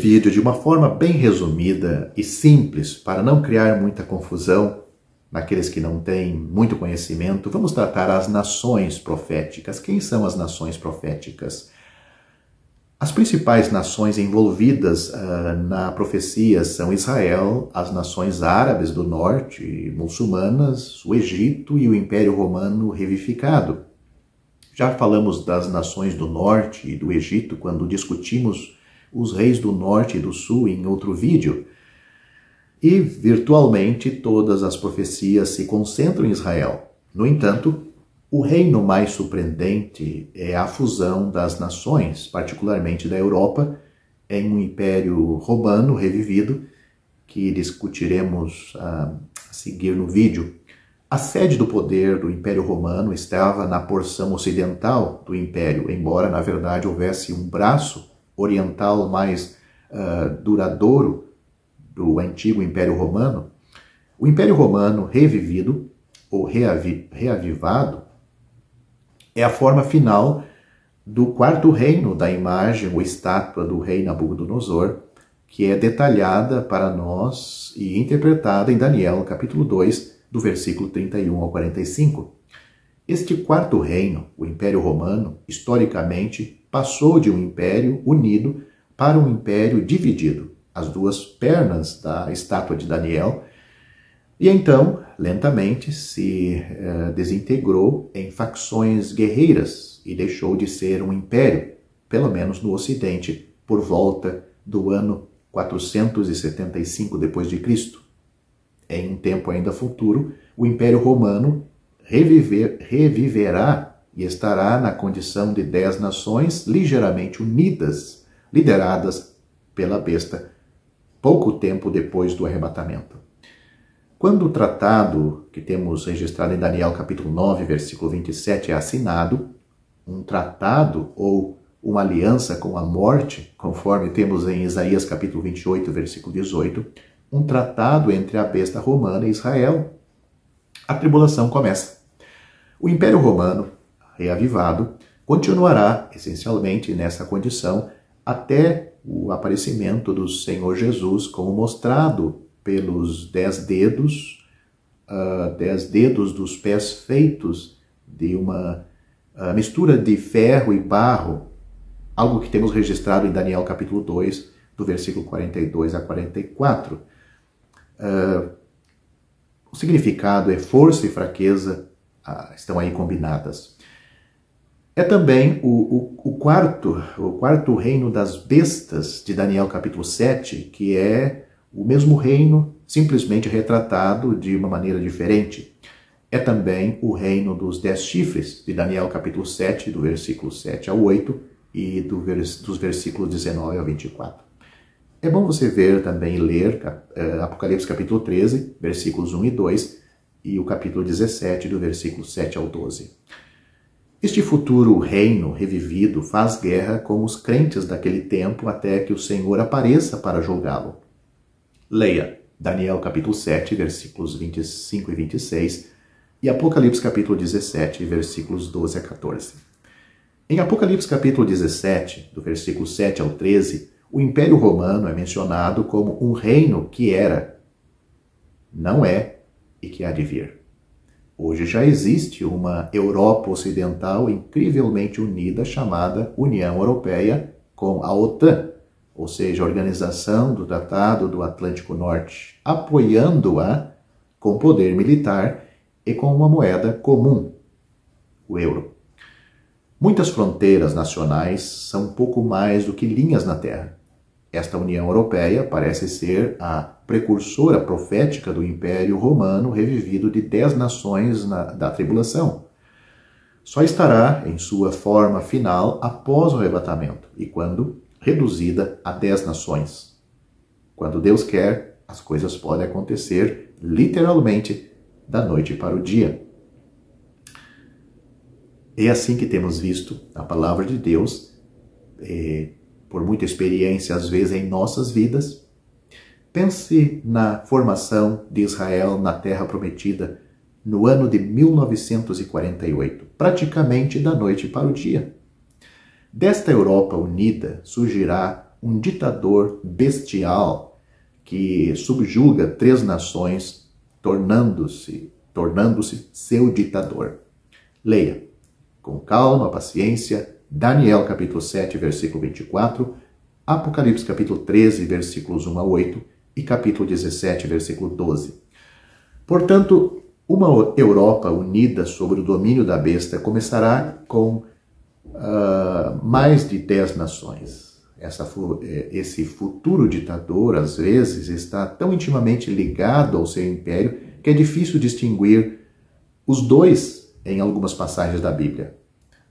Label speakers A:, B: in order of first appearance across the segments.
A: vídeo, de uma forma bem resumida e simples, para não criar muita confusão naqueles que não têm muito conhecimento, vamos tratar as nações proféticas. Quem são as nações proféticas? As principais nações envolvidas na profecia são Israel, as nações árabes do norte, muçulmanas, o Egito e o Império Romano revivificado. Já falamos das nações do norte e do Egito quando discutimos os reis do norte e do sul em outro vídeo. E, virtualmente, todas as profecias se concentram em Israel. No entanto, o reino mais surpreendente é a fusão das nações, particularmente da Europa, em um Império Romano revivido, que discutiremos a seguir no vídeo. A sede do poder do Império Romano estava na porção ocidental do Império, embora, na verdade, houvesse um braço oriental mais duradouro do antigo Império Romano. O Império Romano revivido ou reavivado é a forma final do quarto reino da imagem ou estátua do rei Nabucodonosor, que é detalhada para nós e interpretada em Daniel, capítulo 2, do versículo 31 ao 45. Este quarto reino, o Império Romano, historicamente passou de um império unido para um império dividido, as duas pernas da estátua de Daniel, e então, lentamente, se desintegrou em facções guerreiras e deixou de ser um império, pelo menos no Ocidente, por volta do ano 475 d.C. Em um tempo ainda futuro, o Império Romano reviverá e estará na condição de 10 nações ligeiramente unidas, lideradas pela besta, pouco tempo depois do arrebatamento. Quando o tratado que temos registrado em Daniel capítulo 9, versículo 27 é assinado, um tratado ou uma aliança com a morte, conforme temos em Isaías capítulo 28, versículo 18, um tratado entre a besta romana e Israel, a tribulação começa. O Império Romano, reavivado, continuará essencialmente nessa condição até o aparecimento do Senhor Jesus, como mostrado pelos 10 dedos, 10 dedos dos pés feitos de uma mistura de ferro e barro, algo que temos registrado em Daniel capítulo 2, do versículo 42 a 44. O significado é força e fraqueza, estão aí combinadas. É também o quarto reino das bestas de Daniel capítulo 7, que é o mesmo reino, simplesmente retratado de uma maneira diferente. É também o reino dos 10 chifres de Daniel capítulo 7, do versículo 7 ao 8 e dos versículos 19 ao 24. É bom você ver também e ler Apocalipse capítulo 13, versículos 1 e 2 e o capítulo 17, do versículo 7 ao 12. Este futuro reino revivido faz guerra com os crentes daquele tempo até que o Senhor apareça para julgá-lo. Leia Daniel capítulo 7, versículos 25 e 26 e Apocalipse capítulo 17, versículos 12 a 14. Em Apocalipse capítulo 17, do versículo 7 ao 13, o Império Romano é mencionado como um reino que era, não é e que há de vir. Hoje já existe uma Europa Ocidental incrivelmente unida chamada União Europeia com a OTAN, ou seja, a Organização do Tratado do Atlântico Norte, apoiando-a com poder militar e com uma moeda comum, o euro. Muitas fronteiras nacionais são pouco mais do que linhas na terra. Esta União Europeia parece ser a precursora profética do Império Romano revivido de 10 nações da tribulação. Só estará em sua forma final após o arrebatamento e quando reduzida a 10 nações. Quando Deus quer, as coisas podem acontecer literalmente da noite para o dia. É assim que temos visto a palavra de Deus, por muita experiência, às vezes, em nossas vidas. Pense na formação de Israel na Terra Prometida no ano de 1948, praticamente da noite para o dia. Desta Europa unida surgirá um ditador bestial que subjuga 3 nações, tornando-se seu ditador. Leia com calma, paciência, Daniel capítulo 7, versículo 24, Apocalipse capítulo 13, versículos 1 a 8 e capítulo 17, versículo 12. Portanto, uma Europa unida sob o domínio da besta começará com mais de 10 nações. Esse futuro ditador, às vezes, está tão intimamente ligado ao seu império que é difícil distinguir os dois em algumas passagens da Bíblia.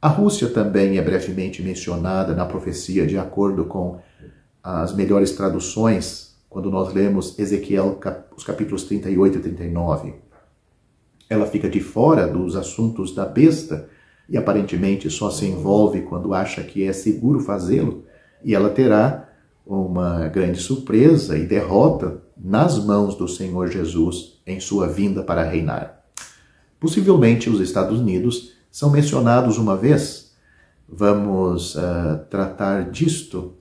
A: A Rússia também é brevemente mencionada na profecia de acordo com as melhores traduções, quando nós lemos Ezequiel, os capítulos 38 e 39. Ela fica de fora dos assuntos da besta e aparentemente só se envolve quando acha que é seguro fazê-lo, e ela terá uma grande surpresa e derrota nas mãos do Senhor Jesus em sua vinda para reinar. Possivelmente os Estados Unidos são mencionados uma vez. Vamos tratar disto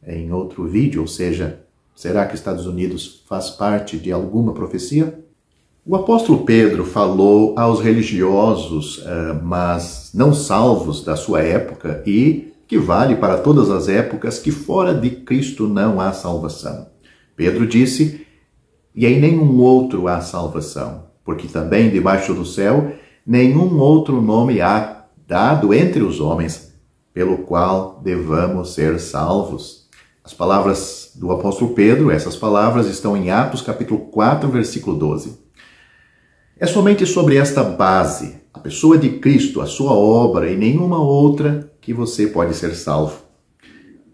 A: em outro vídeo, ou seja, será que Estados Unidos faz parte de alguma profecia? O apóstolo Pedro falou aos religiosos, mas não salvos da sua época, e que vale para todas as épocas, que fora de Cristo não há salvação. Pedro disse, e em nenhum outro há salvação, porque também debaixo do céu nenhum outro nome há dado entre os homens, pelo qual devamos ser salvos. As palavras do apóstolo Pedro, essas palavras estão em Atos capítulo 4, versículo 12. É somente sobre esta base, a pessoa de Cristo, a sua obra e nenhuma outra, que você pode ser salvo.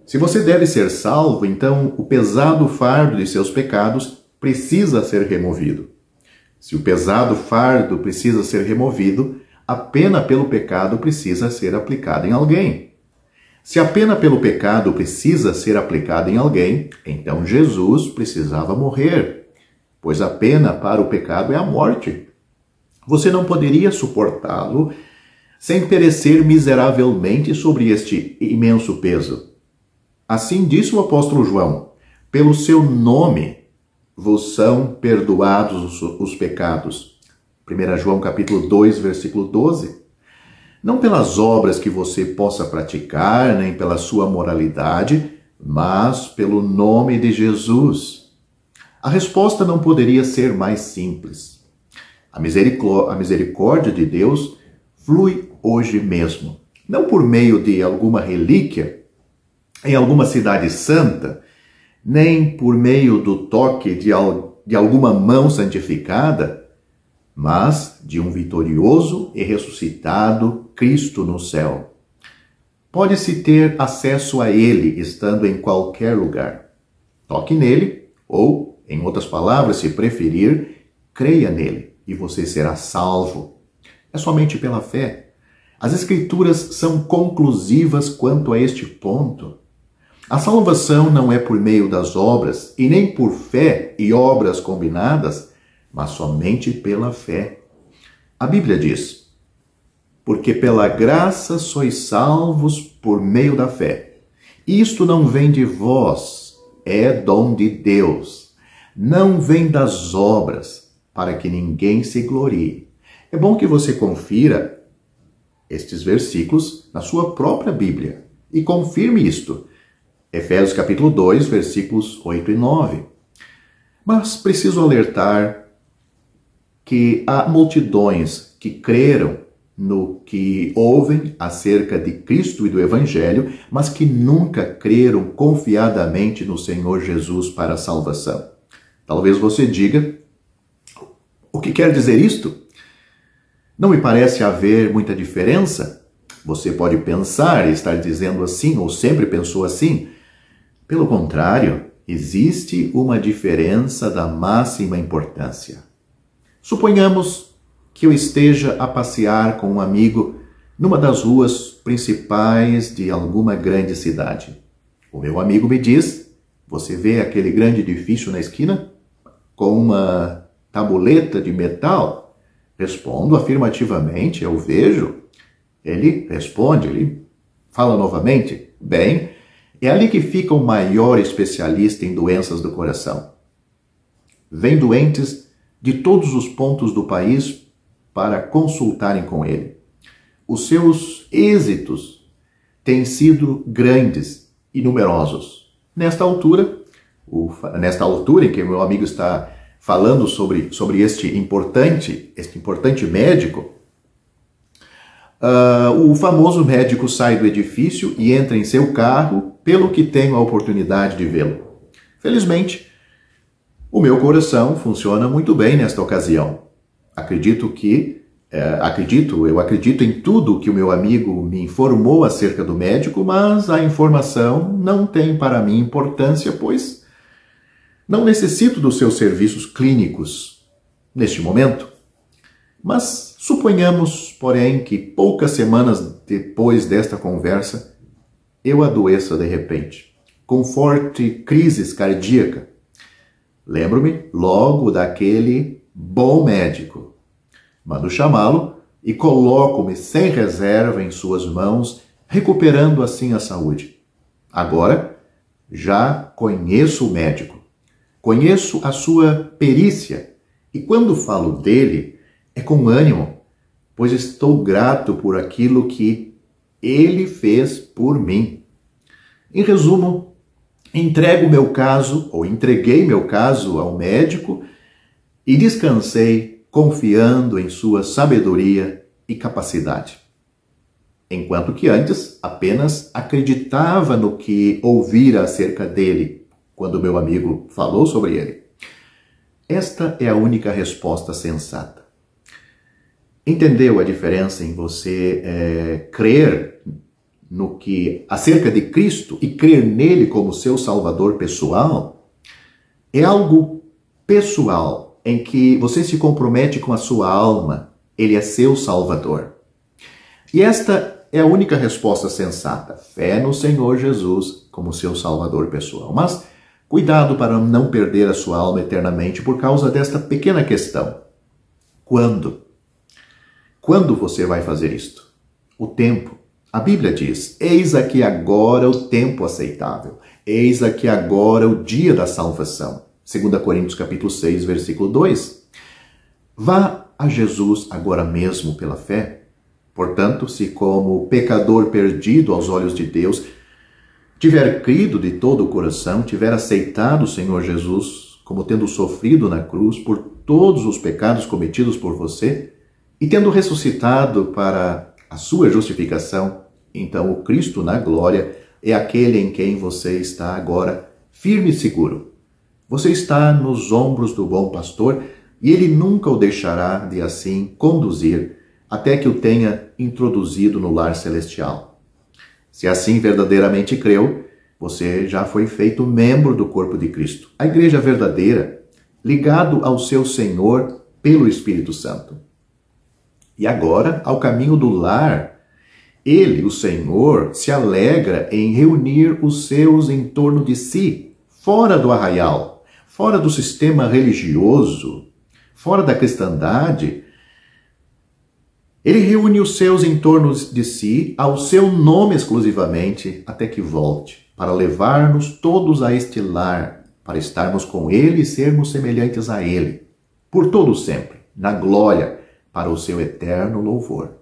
A: Se você deve ser salvo, então o pesado fardo de seus pecados precisa ser removido. Se o pesado fardo precisa ser removido, a pena pelo pecado precisa ser aplicada em alguém. Se a pena pelo pecado precisa ser aplicada em alguém, então Jesus precisava morrer, pois a pena para o pecado é a morte. Você não poderia suportá-lo sem perecer miseravelmente sobre este imenso peso. Assim disse o apóstolo João, pelo seu nome vos são perdoados os pecados. 1 João capítulo 2, versículo 12. Não pelas obras que você possa praticar, nem pela sua moralidade, mas pelo nome de Jesus. A resposta não poderia ser mais simples. A misericórdia de Deus flui hoje mesmo. Não por meio de alguma relíquia, em alguma cidade santa, nem por meio do toque de alguma mão santificada, mas de um vitorioso e ressuscitado Cristo no céu. Pode-se ter acesso a Ele estando em qualquer lugar. Toque nele, ou, em outras palavras, se preferir, creia nele e você será salvo. É somente pela fé. As Escrituras são conclusivas quanto a este ponto. A salvação não é por meio das obras, e nem por fé e obras combinadas, mas somente pela fé. A Bíblia diz, porque pela graça sois salvos por meio da fé. Isto não vem de vós, é dom de Deus. Não vem das obras, para que ninguém se glorie. É bom que você confira estes versículos na sua própria Bíblia e confirme isto. Efésios capítulo 2, versículos 8 e 9. Mas preciso alertar que há multidões que creram no que ouvem acerca de Cristo e do Evangelho, mas que nunca creram confiadamente no Senhor Jesus para a salvação. Talvez você diga, o que quer dizer isto? Não me parece haver muita diferença. Você pode pensar e estar dizendo assim, ou sempre pensou assim. Pelo contrário, existe uma diferença da máxima importância. Suponhamos que eu esteja a passear com um amigo numa das ruas principais de alguma grande cidade. O meu amigo me diz, você vê aquele grande edifício na esquina? Com uma tabuleta de metal? Respondo afirmativamente, eu vejo. Ele responde, ele fala novamente, bem, É ali que fica o maior especialista em doenças do coração. Vêm doentes de todos os pontos do país para consultarem com ele. Os seus êxitos têm sido grandes e numerosos. Nesta altura em que meu amigo está falando sobre este importante médico, o famoso médico sai do edifício e entra em seu carro, pelo que tenho a oportunidade de vê-lo. Felizmente, o meu coração funciona muito bem nesta ocasião. Eu acredito em tudo que o meu amigo me informou acerca do médico, mas a informação não tem para mim importância, pois não necessito dos seus serviços clínicos neste momento. Mas suponhamos, porém, que poucas semanas depois desta conversa, eu adoeça de repente, com forte crise cardíaca. Lembro-me logo daquele bom médico. Mando chamá-lo e coloco-me sem reserva em suas mãos, recuperando assim a saúde. Agora, já conheço o médico, conheço a sua perícia, e quando falo dele, é com ânimo, pois estou grato por aquilo que ele fez por mim. Em resumo, entreguei meu caso ao médico e descansei confiando em sua sabedoria e capacidade. Enquanto que antes apenas acreditava no que ouvira acerca dele, quando meu amigo falou sobre ele. Esta é a única resposta sensata. Entendeu a diferença em você crer no que acerca de Cristo e crer nele como seu Salvador pessoal? É algo pessoal em que você se compromete com a sua alma. Ele é seu Salvador. E esta é a única resposta sensata. Fé no Senhor Jesus como seu Salvador pessoal. Mas cuidado para não perder a sua alma eternamente por causa desta pequena questão. Quando? Quando você vai fazer isto? O tempo. A Bíblia diz, eis aqui agora o tempo aceitável. Eis aqui agora o dia da salvação. 2 Coríntios capítulo 6, versículo 2. Vá a Jesus agora mesmo pela fé. Portanto, se como pecador perdido aos olhos de Deus, tiver crido de todo o coração, tiver aceitado o Senhor Jesus como tendo sofrido na cruz por todos os pecados cometidos por você, e tendo ressuscitado para a sua justificação, então o Cristo na glória é aquele em quem você está agora firme e seguro. Você está nos ombros do bom pastor e ele nunca o deixará de assim conduzir até que o tenha introduzido no lar celestial. Se assim verdadeiramente creu, você já foi feito membro do corpo de Cristo, a igreja verdadeira, ligado ao seu Senhor pelo Espírito Santo. E agora, ao caminho do lar, ele, o Senhor, se alegra em reunir os seus em torno de si, fora do arraial, fora do sistema religioso, fora da cristandade. Ele reúne os seus em torno de si, ao seu nome exclusivamente, até que volte, para levar-nos todos a este lar, para estarmos com ele e sermos semelhantes a ele, por todo sempre, na glória, para o seu eterno louvor.